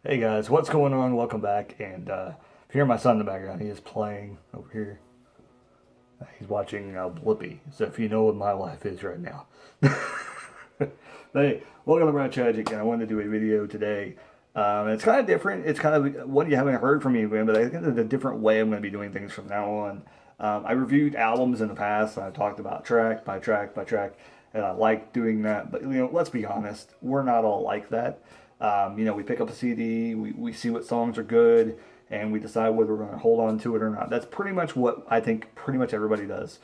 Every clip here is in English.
Hey guys, what's going on? Welcome back. And if you hear my son in the background, he is playing over here. He's watching Blippi. So if you know what my life is right now. But hey, welcome to Brad Tragic, and I wanted to do a video today. It's kind of different. It's kind of what you haven't heard from me, man, but I think it's a different way I'm going to be doing things from now on. I reviewed albums in the past, and I talked about track by track by track, and I like doing that. But let's be honest, we're not all like that. We pick up a CD, we see what songs are good, and we decide whether we're going to hold on to it or not. That's pretty much what I think pretty much everybody does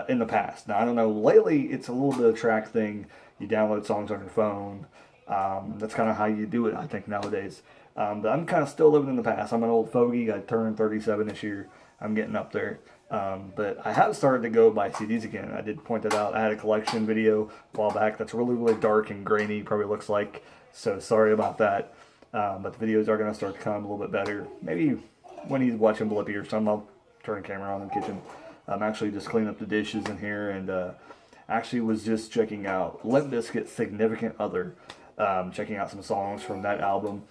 in the past. Now, I don't know, lately it's a little bit of a track thing. You download songs on your phone. That's kind of how you do it, I think, nowadays. But I'm kind of still living in the past. I'm an old fogey. I turned 37 this year. I'm getting up there. But I have started to go buy CDs again. I did point that out. I had a collection video a while back that's really, really dark and grainy, probably looks like. So sorry about that. But the videos are going to start to come a little bit better. Maybe when he's watching Blippi or something, I'll turn the camera on in the kitchen. I'm actually just cleaning up the dishes in here, and actually was just checking out Limp Bizkit's Significant Other, checking out some songs from that album.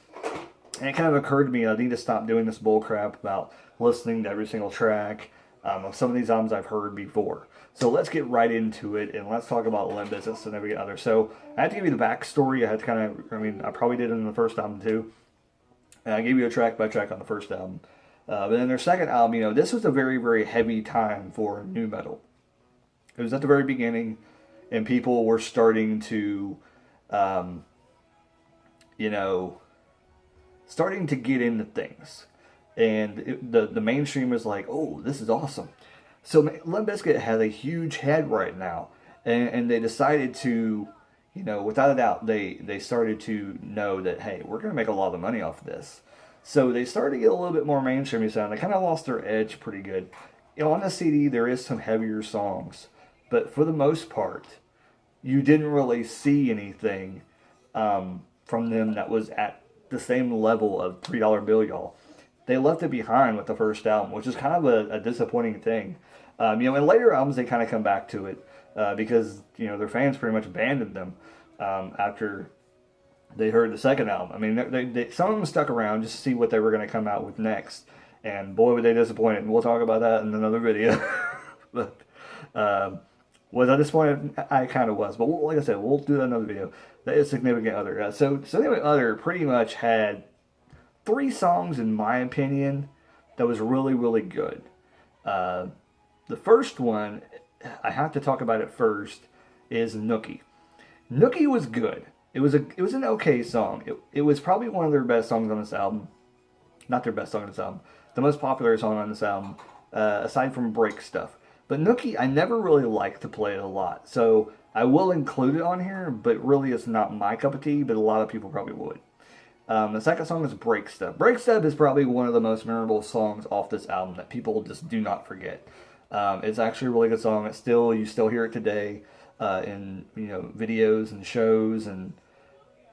And it kind of occurred to me I need to stop doing this bull crap about listening to every single track of some of these albums I've heard before. So let's get right into it, and let's talk about Limp Bizkit's Significant Other. So I had to give you the backstory. I had to kind of, I probably did it in the first album too. And I gave you a track by track on the first album. But then their second album, this was a very, very heavy time for nu metal. It was at the very beginning, and people were starting to, um, you know, starting to get into things. And the mainstream was like, oh, this is awesome. So Limp Bizkit has a huge head right now. And they decided to, without a doubt, they started to know that, hey, we're going to make a lot of money off of this. So they started to get a little bit more mainstream sound. They kind of lost their edge pretty good. On the CD, there is some heavier songs. But for the most part, you didn't really see anything from them that was at the same level of $3 Bill Y'all. They left it behind with the first album, which is kind of a disappointing thing. In later albums, they kind of come back to it because, their fans pretty much abandoned them after they heard the second album. I mean, some of them stuck around just to see what they were going to come out with next. And boy, were they disappointed. And we'll talk about that in another video. But was I disappointed? I kind of was. But like I said, we'll do that in another video. That is Significant Other. So Significant Other pretty much had three songs, in my opinion, that was really, really good. The first one, I have to talk about it first, is Nookie. Nookie was good. It was an okay song. It was probably one of their best songs on this album. Not their best song on this album. The most popular song on this album, aside from Break Stuff. But Nookie, I never really liked to play it a lot. So I will include it on here, but really it's not my cup of tea, but a lot of people probably would. The second song is Break Stuff. Break Stuff is probably one of the most memorable songs off this album that people just do not forget. It's actually a really good song. You still hear it today in videos and shows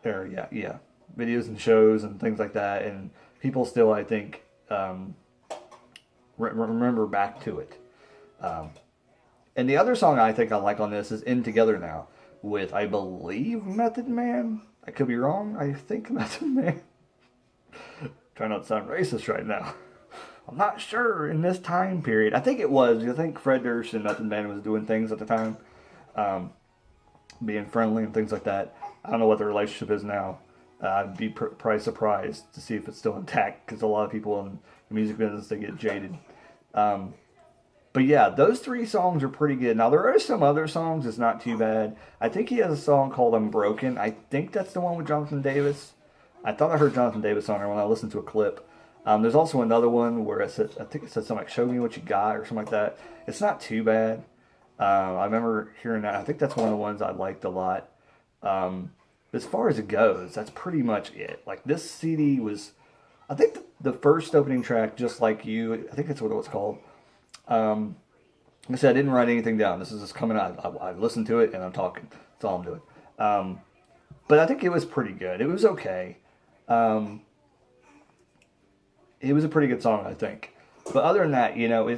videos and shows and things like that. And people still, I think, remember back to it. And the other song I think I like on this is In Together Now with, I believe, Method Man. I could be wrong. I think Method Man. Try not to sound racist right now. I'm not sure in this time period. I think it was. I think Fred Durst and Method Man was doing things at the time. Being friendly and things like that. I don't know what the relationship is now. I'd be probably surprised to see if it's still intact because a lot of people in the music business, they get jaded. But yeah, those three songs are pretty good. Now, there are some other songs that's not too bad. I think he has a song called Unbroken. I think that's the one with Jonathan Davis. I thought I heard Jonathan Davis on there when I listened to a clip. There's also another one where I think it says something like Show Me What You Got or something like that. It's not too bad. I remember hearing that. I think that's one of the ones I liked a lot. As far as it goes, that's pretty much it. Like, this CD was, I think the first opening track, Just Like You, I think that's what it was called. Like I said, I didn't write anything down. This is just coming out. I listened to it and I'm talking. That's all I'm doing. But I think it was pretty good. It was okay. It was a pretty good song, I think. But other than that,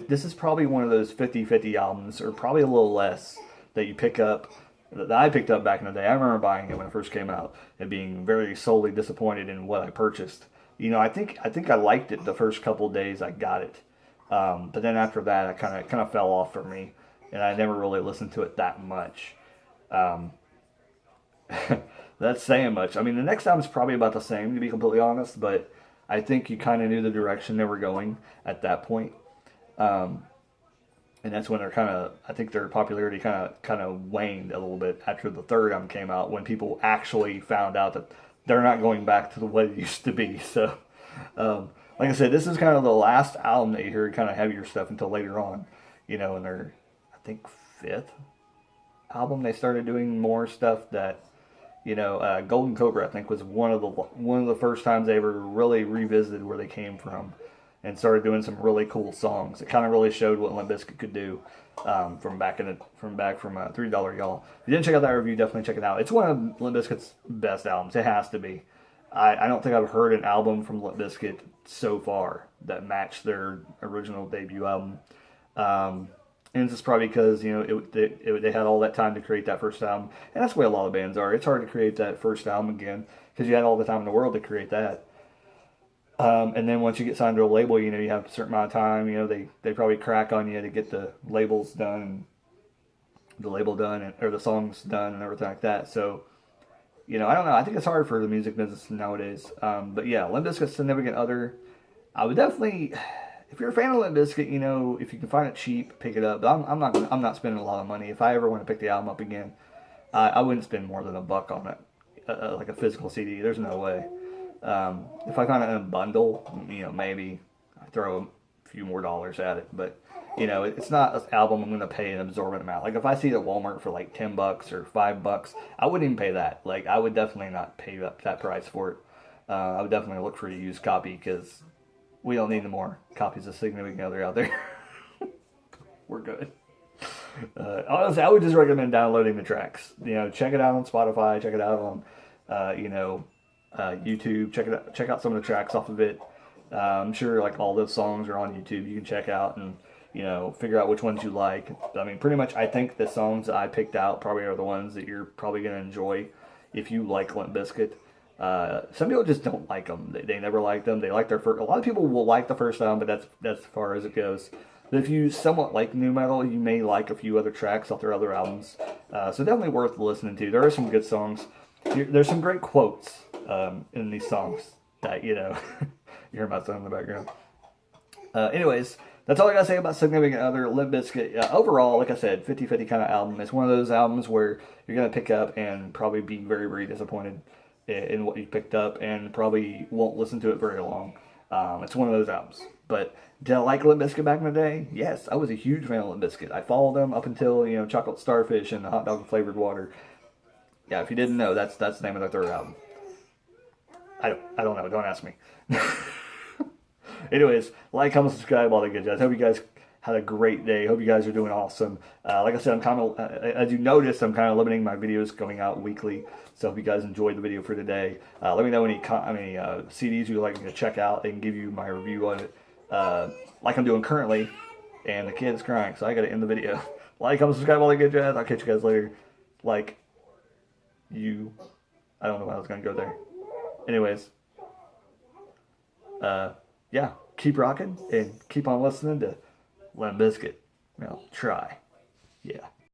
this is probably one of those 50-50 albums, or probably a little less, that you pick up, that I picked up back in the day. I remember buying it when it first came out and being very solely disappointed in what I purchased. I think I liked it the first couple of days I got it, but then after that, I kind of fell off for me, and I never really listened to it that much. Um, that's saying much. I mean, the next album's probably about the same, to be completely honest, but I think you kind of knew the direction they were going at that point. Um, and that's when they're I think their popularity kind of waned a little bit after the third album came out, when people actually found out that they're not going back to the way it used to be. So, like I said, this is kind of the last album that you hear kind of heavier stuff until later on, in their, I think, fifth album they started doing more stuff that, Golden Cobra, I think, was one of the first times they ever really revisited where they came from, and started doing some really cool songs. It kind of really showed what Limp Bizkit could do, from $3 Y'all. If you didn't check out that review, definitely check it out. It's one of Limp Bizkit's best albums. It has to be. I don't think I've heard an album from Limp Bizkit so far that matched their original debut album. And it's probably because they had all that time to create that first album, and that's the way a lot of bands are. It's hard to create that first album again because you had all the time in the world to create that. And then once you get signed to a label, you have a certain amount of time. They probably crack on you to get the labels done, the label done, or the songs done, and everything like that. So, I don't know. I think it's hard for the music business nowadays. But yeah, Limp Bizkit's Significant Other. I would definitely, if you're a fan of Limp Bizkit, if you can find it cheap, pick it up. But I'm not spending a lot of money. If I ever want to pick the album up again, I wouldn't spend more than $1 on it, like a physical CD. There's no way. If I kind of in a bundle, maybe I throw a few more dollars at it. But it's not an album I'm going to pay an absorbent amount. Like if I see it at Walmart for like $10 or $5, I wouldn't even pay that. Like I would definitely not pay that price for it. I would definitely look for a used copy because we don't need any more copies of Significant Other out there. We're good. Honestly, I would just recommend downloading the tracks. Check it out on Spotify. Check it out on, YouTube. Check out some of the tracks off of it. I'm sure like all those songs are on YouTube. You can check out and figure out which ones you like. I mean, pretty much I think the songs I picked out probably are the ones that you're probably gonna enjoy if you like Limp Bizkit. Some people just don't like them. They never liked them. They like their first. A lot of people will like the first album, but that's as far as it goes. But if you somewhat like new metal, you may like a few other tracks off their other albums. So definitely worth listening to. There are some good songs. There's some great quotes in these songs that you hear my son in the background. Anyways, that's all I gotta say about Significant Other, Limp Bizkit. Overall, like I said, 50-50 kind of album. It's one of those albums where you're gonna pick up and probably be very, very disappointed in what you picked up, and probably won't listen to it very long. It's one of those albums. But did I like Limp Bizkit back in the day? Yes, I was a huge fan of Limp Bizkit. I followed them up until Chocolate Starfish and the Hot Dog Flavored Water. Yeah, if you didn't know, that's the name of their third album. I don't know. Don't ask me. Anyways, like, comment, subscribe, all that good jazz. Hope you guys had a great day. Hope you guys are doing awesome. Like I said, I'm kind of, as you noticed, I'm kind of limiting my videos going out weekly. So if you guys enjoyed the video for today, let me know any CDs you'd like me to check out and give you my review on it, like I'm doing currently. And the kid's crying, so I got to end the video. Like, comment, subscribe, all that good jazz. I'll catch you guys later. I don't know how I was going to go there. Anyways, yeah, keep rocking and keep on listening to Limp Bizkit. Well, try. Yeah.